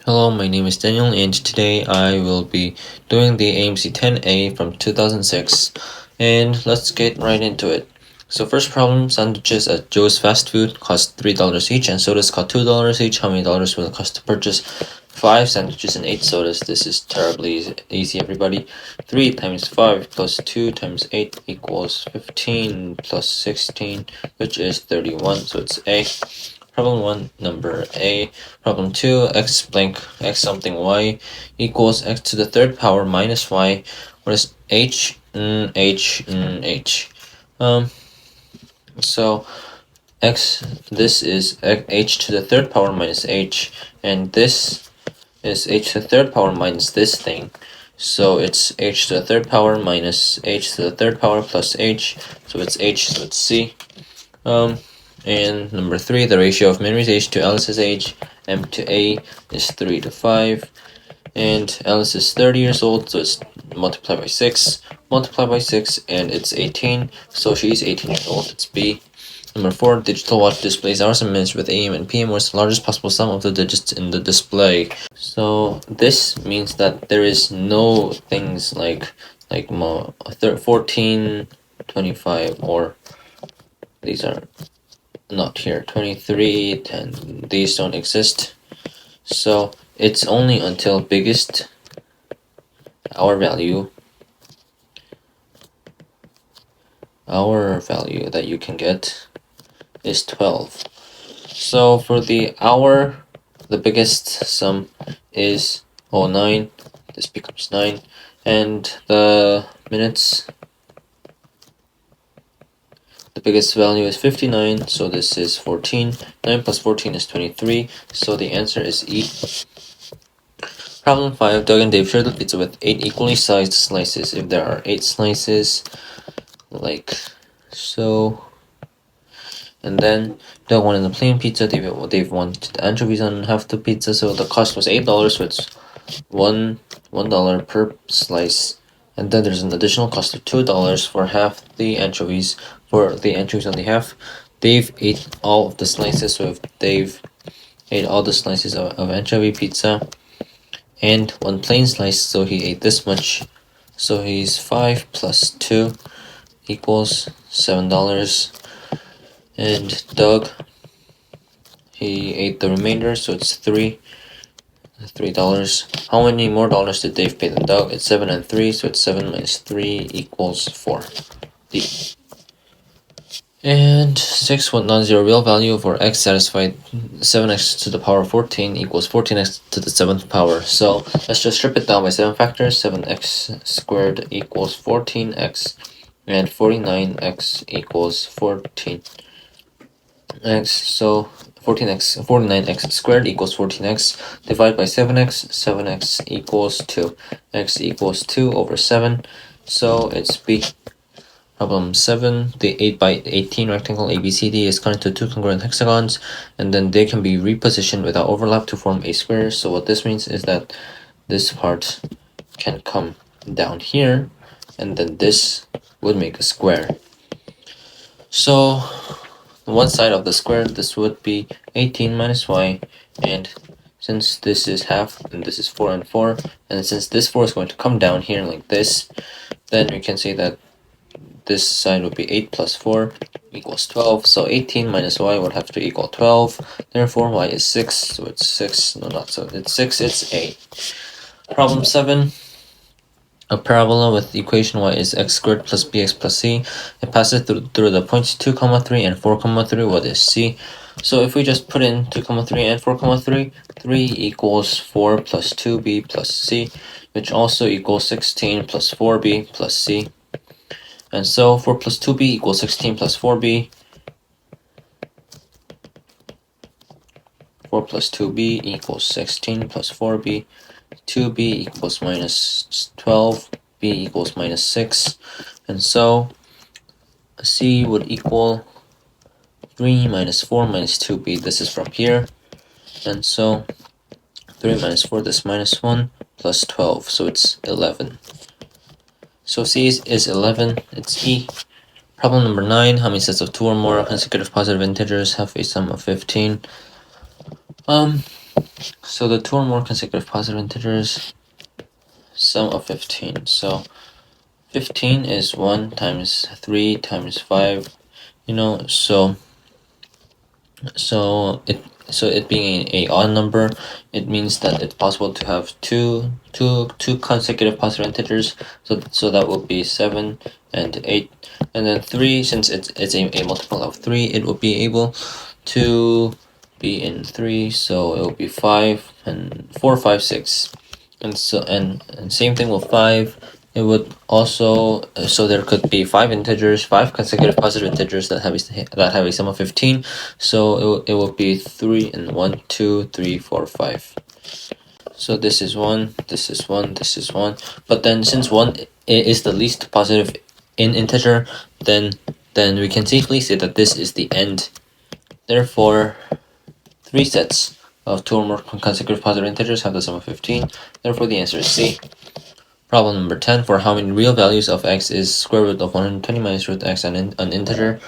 Hello, my name is Daniel, and today I will be doing the AMC 10A from 2006, and let's get right into it. So first problem, sandwiches at Joe's fast food cost $3 each, and sodas cost $2 each. How many dollars will it cost to purchase 5 sandwiches and 8 sodas? This is terribly easy, everybody. 3 times 5 plus 2 times 8 equals 15 plus 16, which is 31, so it's A. Problem 1, number A. Problem 2, x blank x something y equals x to the third power minus y. What is h? H. So x, this is h to the third power minus h, and this is h to the third power minus this thing. So it's h to the third power minus h to the third power plus h, so it's h, so it's C. And number 3, the ratio of Mary's age to Alice's age, M to A, is 3 to 5. And Alice is 30 years old, so it's multiplied by 6. Multiply by 6, and it's 18. So she's 18 years old, it's B. Number 4, digital watch displays hours and minutes with AM and PM, where it's the largest possible sum of the digits in the display. So this means that there is no things like 14, 25, or these are not here, 23, 10, these don't exist. So it's only until biggest our value that you can get is 12. So for the hour, the biggest sum is 9, this becomes 9, and the minutes, the biggest value is 59, so this is 14. 9 plus 14 is 23, so the answer is E. Problem 5, Doug and Dave share the pizza with 8 equally sized slices. If there are 8 slices, like so, and then Doug wanted a plain pizza, Dave wanted anchovies on half the pizza, so the cost was $8, so it's $1 per slice. And then there's an additional cost of $2 for half the anchovies. For the anchovies on the half, Dave ate all of the slices, so if Dave ate all the slices of anchovy pizza and 1 plain slice, so he ate this much, so he's 5 plus 2 equals $7. And Doug, he ate the remainder, so it's $3. How many more dollars did Dave pay than Doug? It's 7 and 3, so it's 7 minus 3 equals 4. D. And 6, what non-zero real value for x satisfied 7x to the power 14 equals 14x to the 7th power. So let's just strip it down by 7 factors. 7x squared equals 14x, and 49x equals 14x. So 49x squared equals 14x. Divide by 7x. 7x equals 2. X equals 2 over 7. So it's B. Problem 7, the 8 by 18 rectangle ABCD is cut into 2 congruent hexagons, and then they can be repositioned without overlap to form a square. So what this means is that this part can come down here, and then this would make a square. So one side of the square, this would be 18 minus y, and since this is half, and this is 4 and 4, and since this 4 is going to come down here like this, then we can say that this side would be 8 plus 4 equals 12, so 18 minus y would have to equal 12, therefore y is 6, so it's 6, no not so, it's 6, it's A. Problem 7, a parabola with equation y is x squared plus bx plus c. It passes through the points 2, 3 and 4, 3. What is c? So if we just put in 2, 3 and 4, 3, 3 equals 4 plus 2b plus c, which also equals 16 plus 4b plus c. And so 4 plus 2b equals 16 plus 4b. 4 plus 2b equals 16 plus 4b. 2b equals minus 12. b equals minus 6. And so c would equal 3 minus 4 minus 2b. This is from here. And so 3 minus 4, this minus 1, plus 12. So it's 11. So C is 11, it's E. Problem number 9, how many sets of 2 or more consecutive positive integers have a sum of 15? So the two or more consecutive positive integers, sum of 15. So 15 is 1 times 3 times 5, so it being a odd number, it means that it's possible to have two consecutive positive integers. So that would be 7 and 8, and then 3, since it's a multiple of 3, it will be able to be in 3, so it will be 5 and 4, 5, 6, and so and same thing with 5. It would also, so there could be 5 consecutive positive integers that have a sum of 15. So it will be 3 and 1, 2, 3, 4, 5. So this is 1, this is 1, this is 1. But then since 1 is the least positive integer, then we can safely say that this is the end. Therefore, 3 sets of 2 or more consecutive positive integers have the sum of 15. Therefore, the answer is C. Problem number 10. For how many real values of x is square root of 120 minus root x an integer?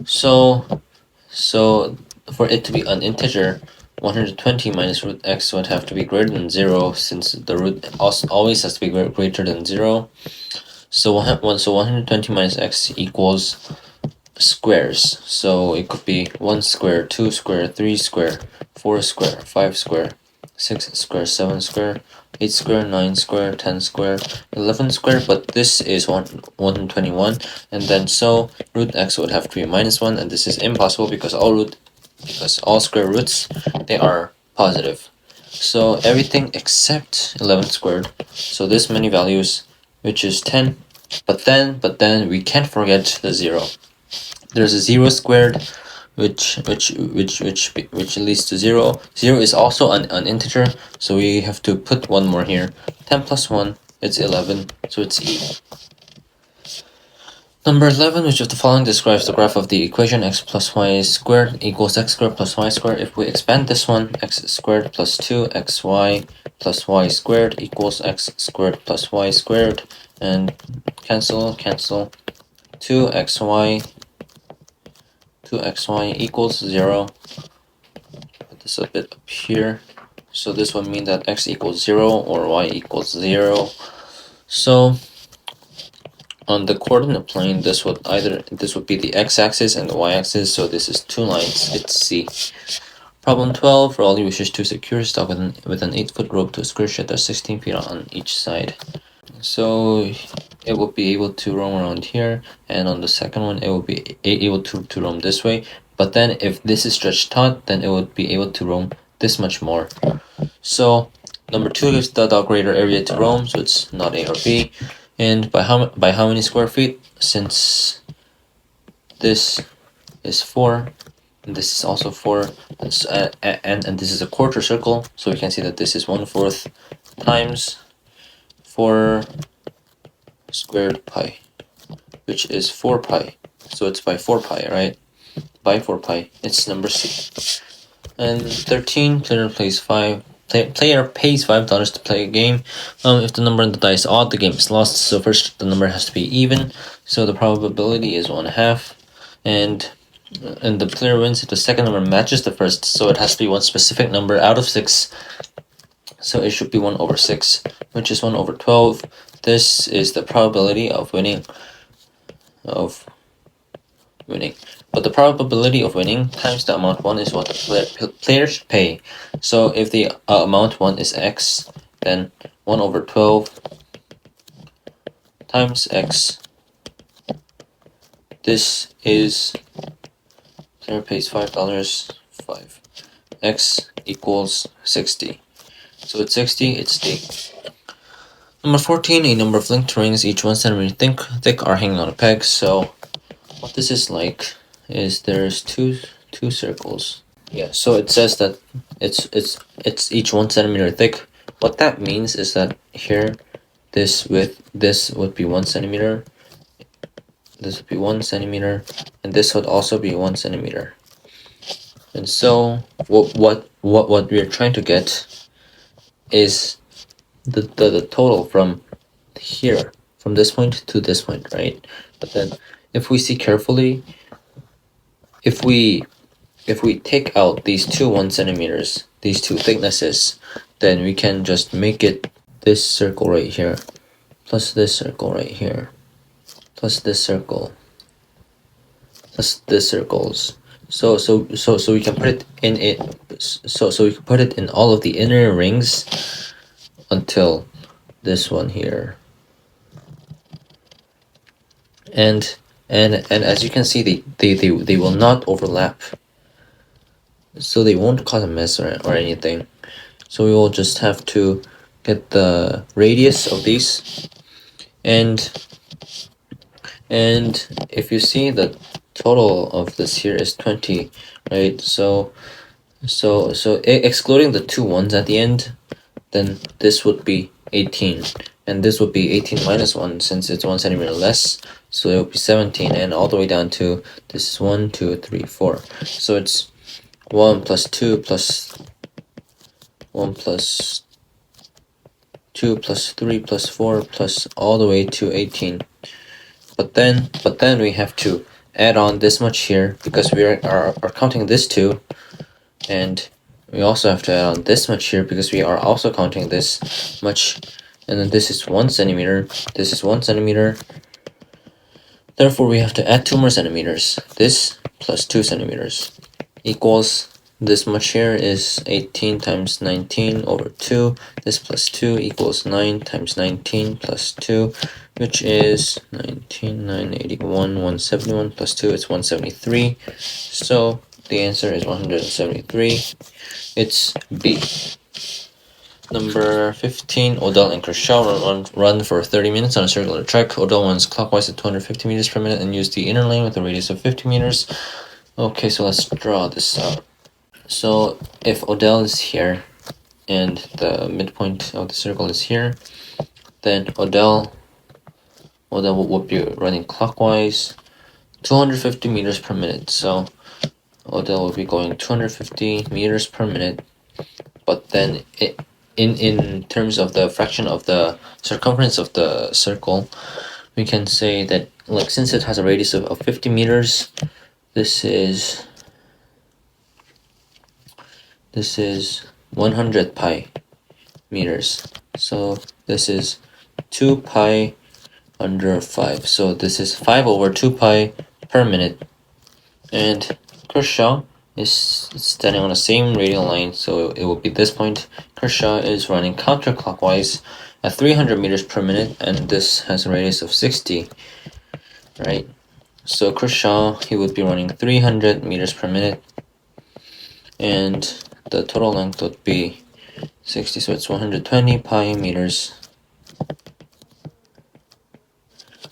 So for it to be an integer, 120 minus root x would have to be greater than 0, since the root always has to be greater than 0. So 120 minus x equals squares. So it could be 1 square, 2 square, 3 square, 4 square, 5 square, 6 square, 7 square, 8 square, 9 square, 10 square, 11 square, but this is 121, and then so root x would have to be minus 1, and this is impossible because all square roots, they are positive. So everything except 11 squared, so this many values, which is 10, but then we can't forget the 0. There's a 0 squared, which leads to 0. 0 is also an integer, so we have to put one more here. 10 plus 1, it's 11, so it's E. Number 11, which of the following describes the graph of the equation x plus y squared equals x squared plus y squared? If we expand this one, x squared plus 2xy plus y squared equals x squared plus y squared, and cancel, 2xy equals 0. Put this a bit up here. So this would mean that x equals 0 or y equals 0. So on the coordinate plane, this would be the x-axis and the y-axis. So this is 2 lines. It's C. Problem 12. Raleigh wishes to secure his dog with an 8-foot rope to a square shed that's 16 feet on each side. So it will be able to roam around here, and on the second one it will be able to roam this way. But then if this is stretched taut, then it would be able to roam this much more. So number 2 gives the dog greater area to roam, so it's not A or B. And by how many square feet? Since this is 4, and this is also 4, and this is a quarter circle, so we can see that this is 1/4 times 4 squared pi, which is 4 pi. So it's by 4 pi, right? By 4 pi. It's number C. And 13, player pays $5 to play a game. If the number on the die is odd, the game is lost. So first the number has to be even. So the probability is 1/2, and the player wins if the second number matches the first. So it has to be one specific number out of 6. So it should be 1/6, which is 1/12. This is the probability of winning. But the probability of winning times the amount won is what the player should pay. So if the amount won is x, then 1/12 times x. This is player pays $5. 5. X equals 60. So it's 60. It's D. Number 14, a number of linked rings, each 1 centimeter thick, are hanging on a peg. So what this is like is there's two circles. Yeah, so it says that it's each 1 centimeter thick. What that means is that here, this would be 1 centimeter. This would be 1 centimeter, and this would also be 1 centimeter. And so what we're trying to get is the total from here, from this point to this point, right? But then if we see carefully, if we take out these two 1 centimeters, these two thicknesses, then we can just make it this circle right here, plus this circle right here, plus this circle, plus this circles. So we can put it in it. So we can put it in all of the inner rings until this one here. And as you can see, they will not overlap, so they won't cause a mess or anything. So we will just have to get the radius of these, and if you see the total of this here is 20, right? So excluding the two ones at the end, then this would be 18, and this would be 18 minus 1 since it's 1 centimeter less, so it would be 17, and all the way down to this is 1, 2, 3, 4. So it's 1 plus 2 plus 1 plus 2 plus 3 plus 4 plus all the way to 18. But then we have to add on this much here because we are counting this too, and we also have to add on this much here because we are also counting this much, and then this is 1 centimeter, this is 1 centimeter. Therefore, we have to add 2 more centimeters. This plus 2 centimeters equals this much here is 18 times 19 over 2. This plus 2 equals 9 times 19 plus 2, which is 19, 981, 171 plus 2 is 173. So the answer is 173. It's B. Number 15, Odell and Kershaw run for 30 minutes on a circular track. Odell runs clockwise at 250 meters per minute and use the inner lane with a radius of 50 meters. Okay, so let's draw this out. So if Odell is here and the midpoint of the circle is here, then Odell would be running clockwise 250 meters per minute. So Odell will be going 250 meters per minute, but then in terms of the fraction of the circumference of the circle, we can say that, like, since it has a radius of 50 meters, this is 100 pi meters. So this is 2 pi under 5. So this is 5 over 2 pi per minute. And Kershaw is standing on the same radial line, so it will be this point. Kershaw is running counterclockwise at 300 meters per minute, and this has a radius of 60, right? So Kershaw, he would be running 300 meters per minute, and the total length would be 60, so it's 120 pi meters.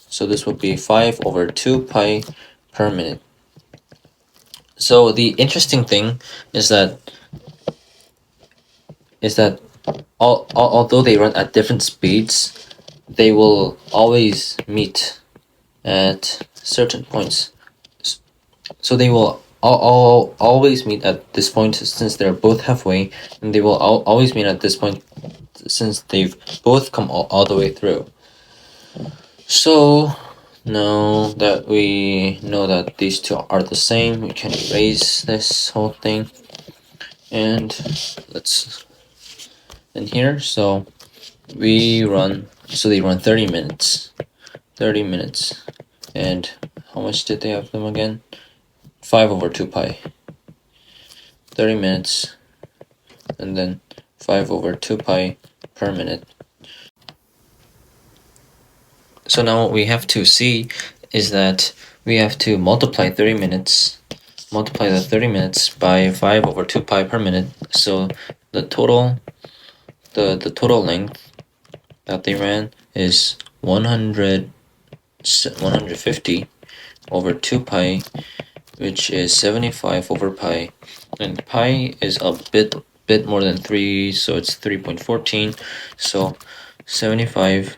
So this would be 5 over 2 pi per minute. So the interesting thing is that although they run at different speeds, they will always meet at certain points. So they will always meet at this point since they're both halfway, and they will always meet at this point since they've both come all the way through. So now that we know that these two are the same, we can erase this whole thing, and let's in here. So they run 30 minutes, and how much did they have them again? 5 over 2 pi, 30 minutes, and then 5 over 2 pi per minute. So now what we have to see is that we have to multiply the 30 minutes by 5 over 2 pi per minute. So the total length that they ran is 150 over 2 pi, which is 75 over pi, and pi is a bit more than 3, so it's 3.14. So 75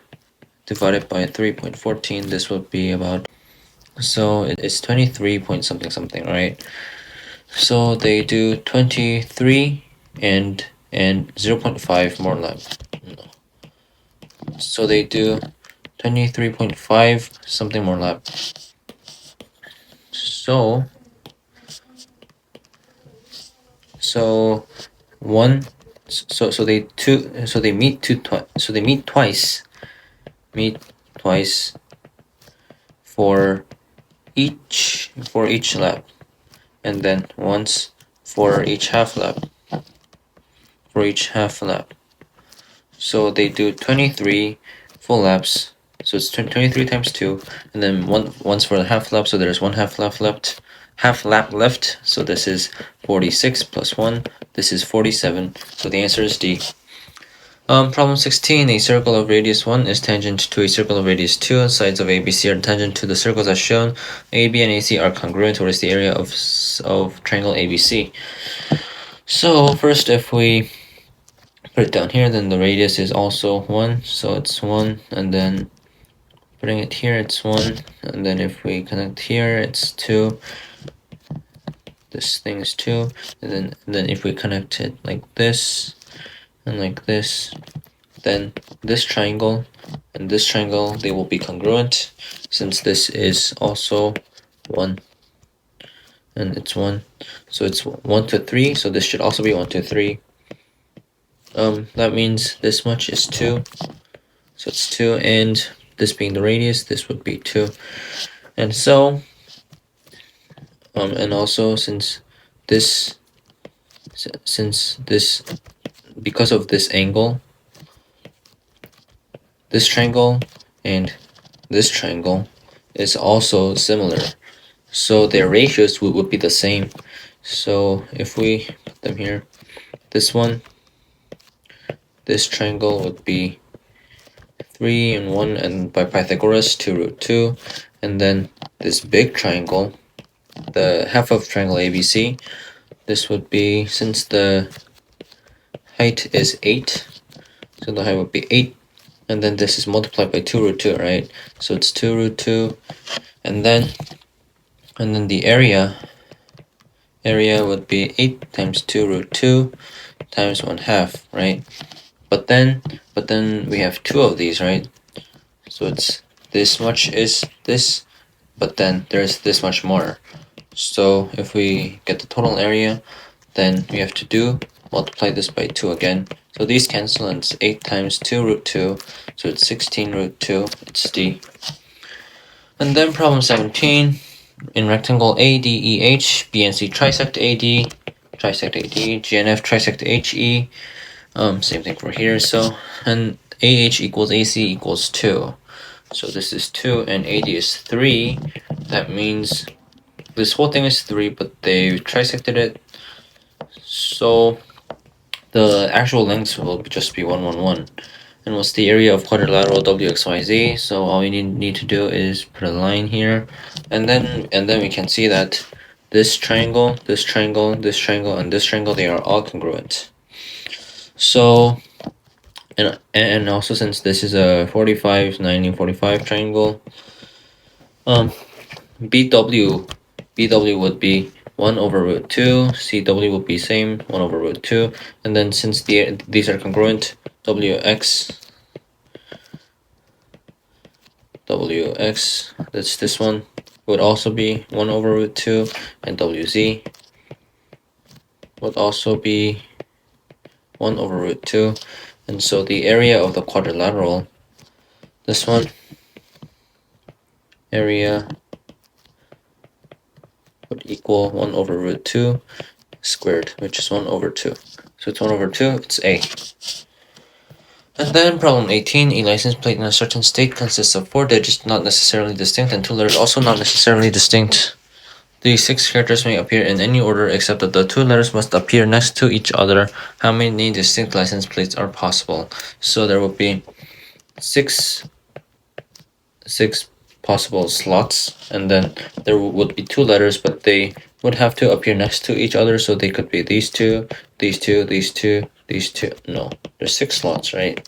divided by 3.14, this would be about, so it's 23 point something, right? So they do 23 and 0.5 more lap. So they do 23.5 something more lap. So one. So they meet twice. Meet twice for each lap, and then once for each half lap. So they do 23 full laps. So it's 23 times 2, and then once for the half lap. So there's one half lap left. So this is 46 plus 1. This is 47. So the answer is D. Problem 16. A circle of radius 1 is tangent to a circle of radius 2. Sides of ABC are tangent to the circles as shown. AB and AC are congruent. What is the area of triangle ABC? So first, if we put it down here, then the radius is also 1. So it's 1, and then putting it here, it's 1. And then if we connect here, it's 2. This thing is 2. And then if we connect it like this and like this, then this triangle and this triangle, they will be congruent, since this is also 1 and it's 1. So it's 1 to 3. So this should also be 1 to 3. That means this much is 2. So it's 2, and this being the radius, this would be 2. And so, and also because of this angle, this triangle and this triangle is also similar. So their ratios would be the same. So if we put them here, this triangle would be 3 and 1, and by Pythagoras 2 root 2. And then this big triangle, the half of triangle ABC, this would be, since the height is 8, so the height would be 8, and then this is multiplied by 2 root 2, right? So it's 2 root 2, and then the area would be 8 times 2 root 2 times 1/2, right? But then we have 2 of these, right? So it's this much is this, but then there's this much more. So if we get the total area, then we have to multiply this by 2 again. So these cancel, and it's 8 times 2 root 2, so it's 16 root 2, it's D. And then problem 17, in rectangle ADEH, BNC trisect AD, GNF trisect HE, same thing for here. So, and AH equals AC equals 2. So this is 2 and AD is 3. That means this whole thing is 3, but they trisected it. So the actual lengths will just be 1, 1, 1. And what's the area of quadrilateral WXYZ? So all we need to do is put a line here, and then we can see that this triangle, this triangle, this triangle, and this triangle, they are all congruent. So, and also, since this is a 45, 90, 45 triangle, BW would be 1 over root 2, CW would be same, 1 over root 2, and then since these are congruent, WX, that's this one, would also be 1 over root 2, and WZ would also be 1 over root 2, and so the area of the quadrilateral, this one, area would equal 1 over root 2 squared, which is 1 over 2. So it's 1 over 2, it's A. And then problem 18, a license plate in a certain state consists of 4 digits not necessarily distinct and 2 letters also not necessarily distinct. The 6 characters may appear in any order except that the 2 letters must appear next to each other. How many distinct license plates are possible? So there will be 6 possible slots, and then there would be 2 letters, but they would have to appear next to each other, so they could be these two, these two, these two, these two. No, there's 6 slots, right?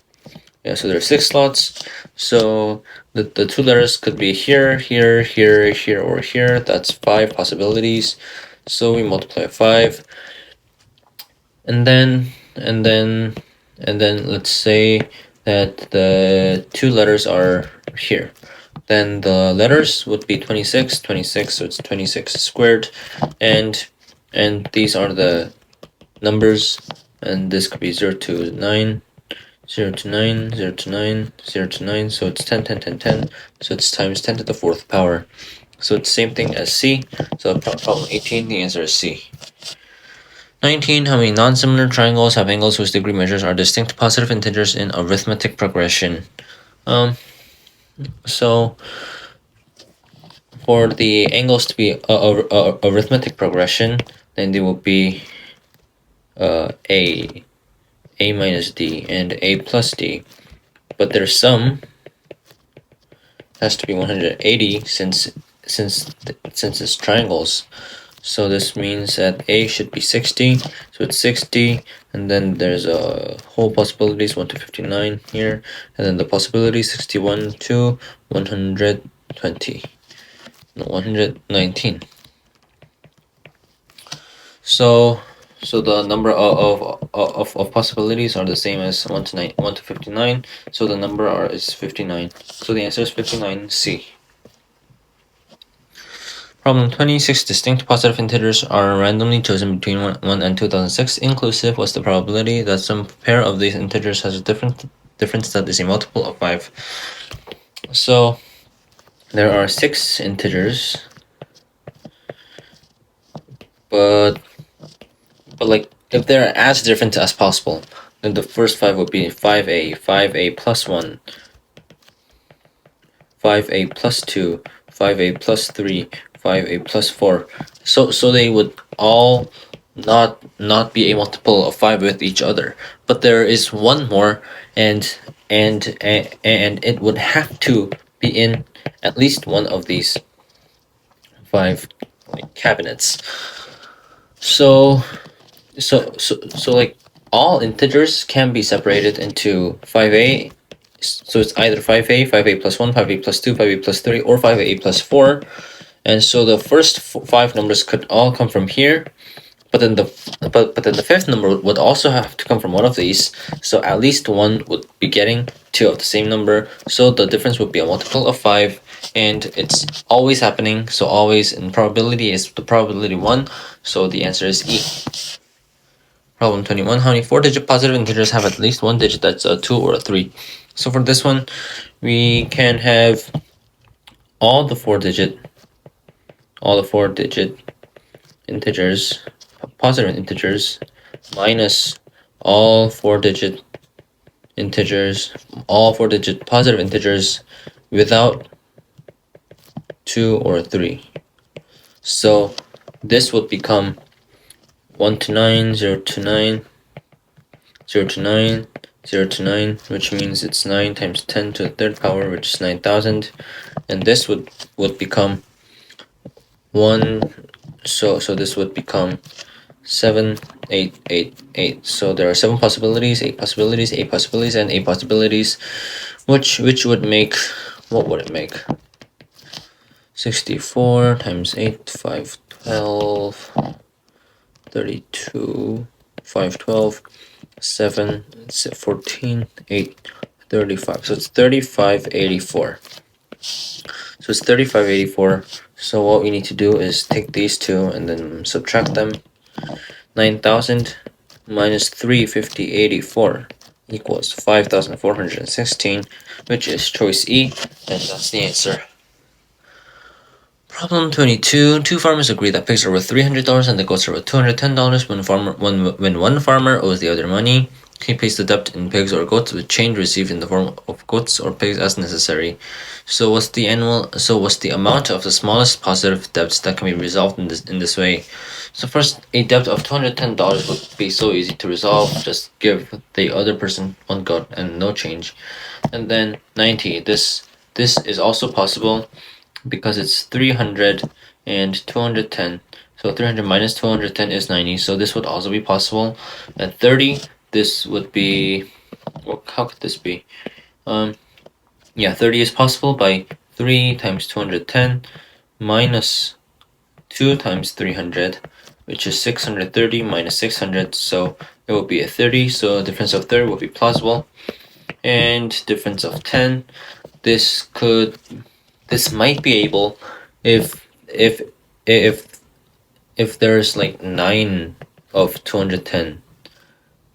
Yeah, so there's 6 slots. So the 2 letters could be here, here, here, here, or here. That's 5 possibilities. So we multiply 5, and then let's say that the 2 letters are here. Then the letters would be 26, so it's 26 squared, and these are the numbers and this could be 0 to 9, 0 to 9, 0 to 9, 0 to 9, so it's 10, 10, 10, 10, so it's times 10 to the 4th power. So it's the same thing as C, so problem 18, the answer is C. 19. How many non-similar triangles have angles whose degree measures are distinct positive integers in arithmetic progression? So for the angles to be a arithmetic progression, then they will be A minus D, and A plus D. But their sum has to be 180 since it's triangles. So this means that A should be 60, so it's 60, and then there's a whole possibilities 1 to 59 here, and then the possibility 61 to 120, no, 119. So the number of possibilities are the same as 1 to 59, so the number is 59. So the answer is 59C. Problem 26. Distinct positive integers are randomly chosen between 1 and 2006 inclusive. What's the probability that some pair of these integers has a difference that is a multiple of 5? So there are 6 integers, but like if they're as different as possible, then the first 5 would be 5a plus 1, 5a plus 2, 5a plus 3, 5a plus 4. So they would all not be a multiple of 5 with each other. But there is one more, and it would have to be in at least one of these 5 cabinets. So like all integers can be separated into 5a. So it's either 5a, 5a plus 1, 5a plus 2, 5a plus 3, or 5a plus 4. And so the first 5 numbers could all come from here, but then the 5th number would also have to come from one of these. So at least one would be getting 2 of the same number. So the difference would be a multiple of 5, and it's always happening. So always in probability is the probability 1. So the answer is E. Problem 21. How many 4-digit positive integers have at least one digit that's a 2 or a 3? So for this one, we can have all the 4-digit integers, positive integers, minus all 4-digit integers, all 4-digit positive integers without 2 or 3. So this would become 1 to 9, 0 to 9, 0 to 9, 0 to 9, which means it's 9 times 10 to the 3rd power, which is 9,000. And this would become 1, so this would become 7, 8, 8, 8. So there are 7 possibilities, 8 possibilities, 8 possibilities, and 8 possibilities, which would make, what would it make? 64 times 8, 512, 32, 512, 7, 14, 8, 35. So it's 3584. So it's 3584. So what we need to do is take these two and then subtract them. 9,000 minus 35084 equals 5,416, which is choice E, and that's the answer. Problem 22. 2 farmers agree that pigs are worth $300 and the goats are worth $210. When one farmer owes the other money, he pays the debt in pigs or goats with change received in the form of goats or pigs as necessary. So what's the amount of the smallest positive debts that can be resolved in this way? So first, a debt of $210 would be so easy to resolve. Just give the other person one goat and no change. And then 90. This is also possible because it's 300 and 210. So 300 minus 210 is 90. So this would also be possible. At 30, this would be, well, how could this be? Yeah, 30 is possible by 3 times 210 minus 2 times 300, which is 630 minus 600. So it will be a 30. So a difference of 30 will be plausible. And difference of 10, this might be able if there's like 9 of 210,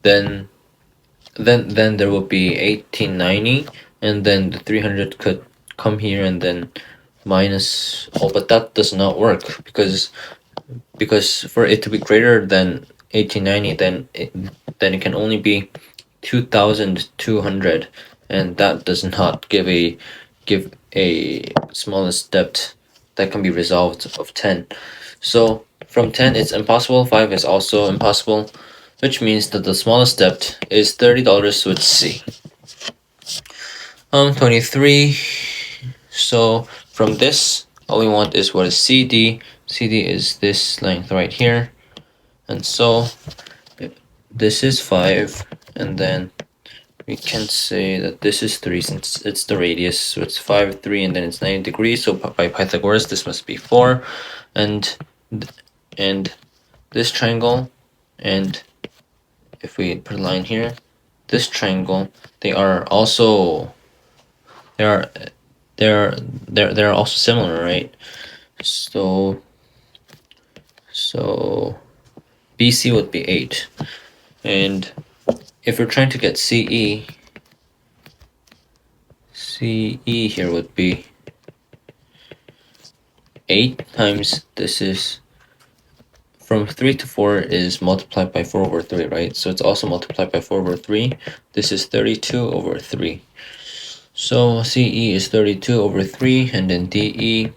then there will be 1890, and then the 300 could come here and then minus. Oh, but that does not work because for it to be greater than 1890, then it can only be 2200, and that does not give a smallest depth that can be resolved of 10. So from 10 it's impossible, 5 is also impossible, which means that the smallest depth is $30, so it's C. 23. So from this, all we want is what is CD. CD is this length right here, and so this is 5, and then we can say that this is 3 since it's the radius, so it's 5, 3, and then it's 90 degrees, so by Pythagoras this must be 4, and this triangle, and if we put a line here, this triangle, they are also they're also similar, right? So BC would be 8, and if we're trying to get CE here would be 8 times, this is from 3 to 4 is multiplied by 4 over 3, right? So it's also multiplied by 4 over 3. This is 32 over 3. So CE is 32 over 3, and then DE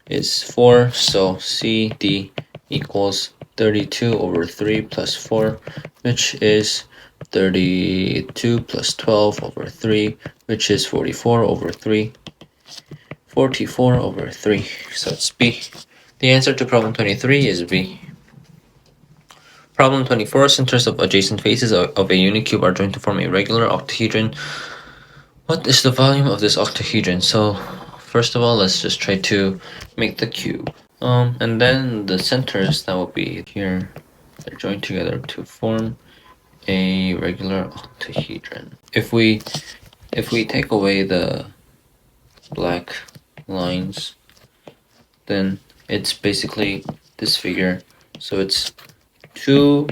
is 4, so CD equals 32 over 3 plus 4, which is 32 plus 12 over 3, which is 44 over 3. 44 over 3, so it's B. The answer to problem 23 is B. Problem 24, centers of adjacent faces of a unicube are joined to form a regular octahedron. What is the volume of this octahedron? So first of all, let's just try to make the cube. And then the centers, that will be here, they're joined together to form a regular octahedron. If we take away the black lines, then it's basically this figure. So it's two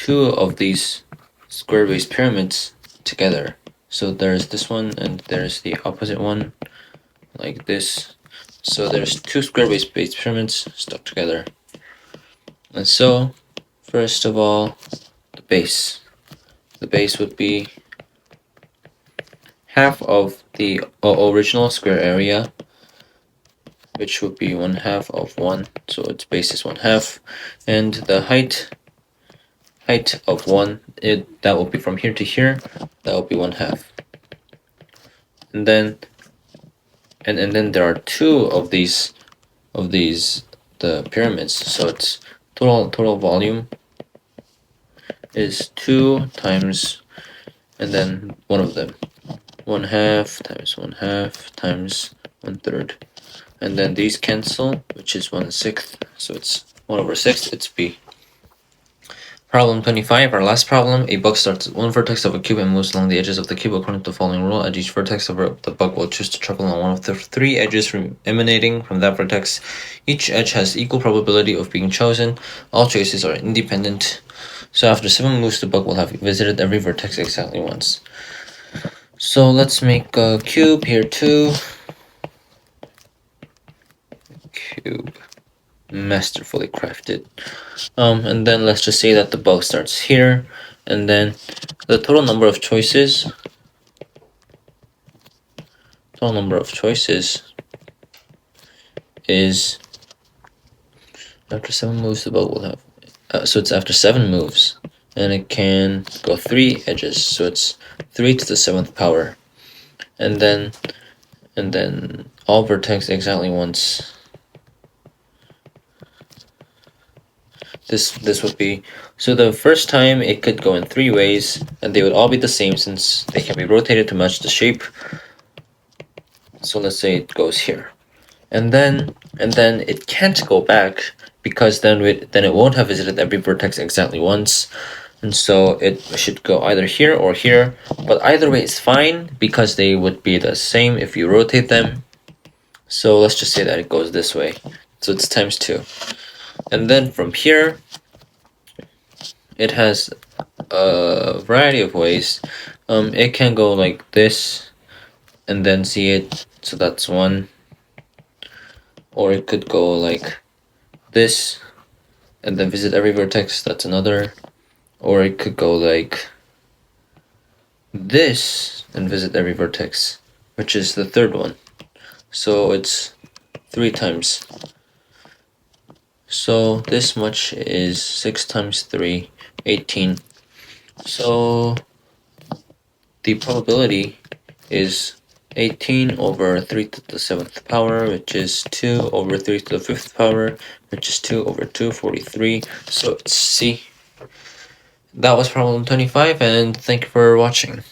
of these square base pyramids together. So there's this one and there's the opposite one, like this. So there's two square base pyramids stuck together. And so first of all, the base would be half of the original square area, which would be 1/2 of 1, so its base is 1/2, and the height of 1, that will be from here to here, that will be 1/2. And then there are two of these the pyramids, so its total volume is 2 times, and then one of them, 1/2 times 1/2 times 1/3, and then these cancel, which is 1/6, so it's 1/6, it's B. Problem 25, our last problem. A bug starts at one vertex of a cube and moves along the edges of the cube according to the following rule. At each vertex of the bug will choose to travel along one of the 3 edges emanating from that vertex. Each edge has equal probability of being chosen. All choices are independent. So after 7 moves, the bug will have visited every vertex exactly once. So let's make a cube here too. Cube. Masterfully crafted. And then let's just say that the bug starts here, and then the total number of choices is after 7 moves the bug will have, so it's after 7 moves, and it can go 3 edges, so it's 3 to the 7th power, and then all vertex exactly once. This would be, so the first time it could go in 3 ways, and they would all be the same since they can be rotated to match the shape. So let's say it goes here, and then it can't go back because then it won't have visited every vertex exactly once, and so it should go either here or here. But either way is fine because they would be the same if you rotate them. So let's just say that it goes this way, so it's times 2. And then from here, it has a variety of ways. It can go like this and then see it, so that's one. Or it could go like this and then visit every vertex, that's another. Or it could go like this and visit every vertex, which is the third one. So it's 3 times. So this much is 6 times 3, 18. So the probability is 18 over 3 to the 7th power, which is 2 over 3 to the 5th power, which is 2 over 2, 43. So it's C. That was problem 25, and thank you for watching.